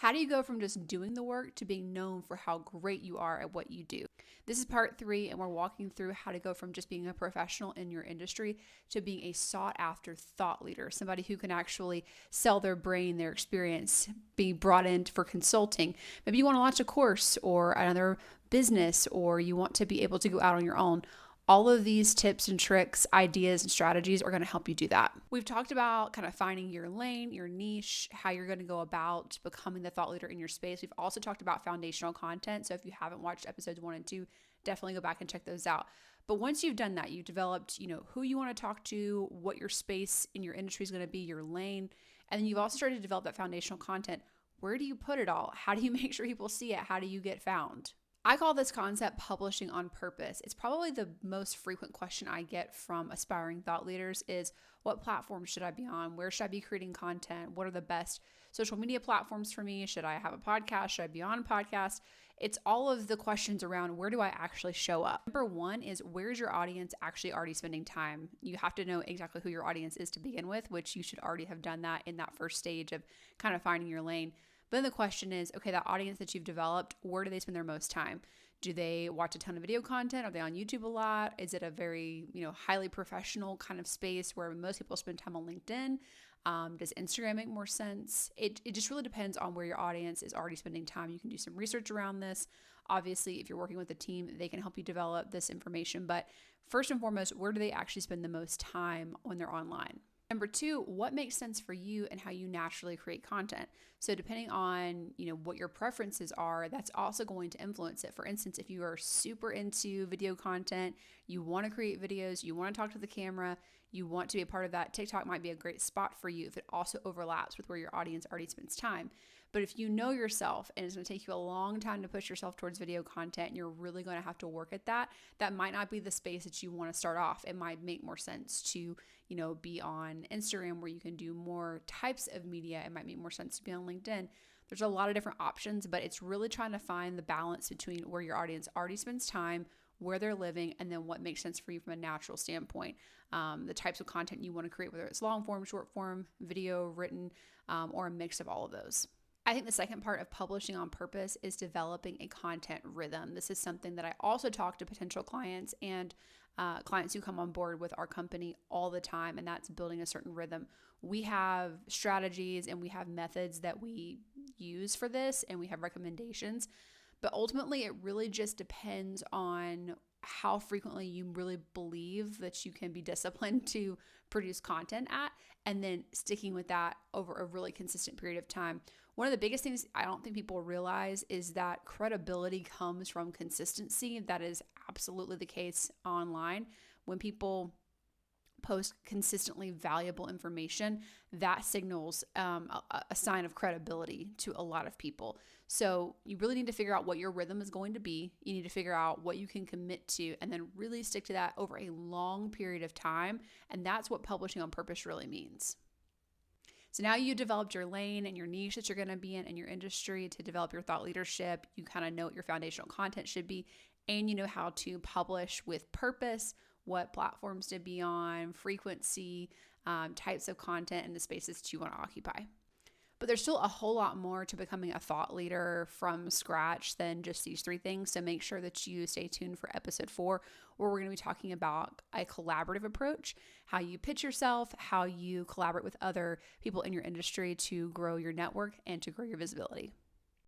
How do you go from just doing the work to being known for how great you are at what you do? This is part 3, and we're walking through how to go from just being a professional in your industry to being a sought after thought leader, somebody who can actually sell their brain, their experience, be brought in for consulting. Maybe you want to launch a course or another business, or you want to be able to go out on your own. All of these tips and tricks, ideas, and strategies are going to help you do that. We've talked about kind of finding your lane, your niche, how you're going to go about becoming the thought leader in your space. We've also talked about foundational content. So if you haven't watched episodes 1 and 2, definitely go back and check those out. But once you've done that, you've developed, who you want to talk to, what your space in your industry is going to be, your lane, and then you've also started to develop that foundational content. Where do you put it all? How do you make sure people see it? How do you get found? I call this concept publishing on purpose. It's probably the most frequent question I get from aspiring thought leaders is, what platform should I be on? Where should I be creating content? What are the best social media platforms for me? Should I have a podcast? Should I be on a podcast? It's all of the questions around, where do I actually show up? Number 1 is, where's your audience actually already spending time? You have to know exactly who your audience is to begin with, which you should already have done that in that first stage of kind of finding your lane. But then the question is, okay, that audience that you've developed, where do they spend their most time? Do they watch a ton of video content? Are they on YouTube a lot? Is it a very, highly professional kind of space where most people spend time on LinkedIn? Does Instagram make more sense? It just really depends on where your audience is already spending time. You can do some research around this. Obviously, if you're working with a team, they can help you develop this information. But first and foremost, where do they actually spend the most time when they're online? Number 2, what makes sense for you and how you naturally create content. So depending on, what your preferences are, that's also going to influence it. For instance, if you are super into video content, you want to create videos, you want to talk to the camera, you want to be a part of that, TikTok might be a great spot for you if it also overlaps with where your audience already spends time. But if you know yourself and it's going to take you a long time to push yourself towards video content and you're really going to have to work at that, that might not be the space that you want to start off. It might make more sense to, be on Instagram where you can do more types of media. It might make more sense to be on LinkedIn. There's a lot of different options, but it's really trying to find the balance between where your audience already spends time, where they're living, and then what makes sense for you from a natural standpoint. The types of content you want to create, whether it's long form, short form, video, written, or a mix of all of those. I think the second part of publishing on purpose is developing a content rhythm. This is something that I also talk to potential clients and clients who come on board with our company all the time, and that's building a certain rhythm. We have strategies and we have methods that we use for this, and we have recommendations, but ultimately it really just depends on how frequently you really believe that you can be disciplined to produce content at, and then sticking with that over a really consistent period of time. One of the biggest things I don't think people realize is that credibility comes from consistency. That is absolutely the case online. When people post consistently valuable information, that signals a sign of credibility to a lot of people. So you really need to figure out what your rhythm is going to be. You need to figure out what you can commit to and then really stick to that over a long period of time. And that's what publishing on purpose really means. So now you developed your lane and your niche that you're going to be in your industry to develop your thought leadership. You kind of know what your foundational content should be, and you know how to publish with purpose, what platforms to be on, frequency, types of content, and the spaces that you want to occupy. But there's still a whole lot more to becoming a thought leader from scratch than just these 3 things. So make sure that you stay tuned for episode 4, where we're going to be talking about a collaborative approach, how you pitch yourself, how you collaborate with other people in your industry to grow your network and to grow your visibility.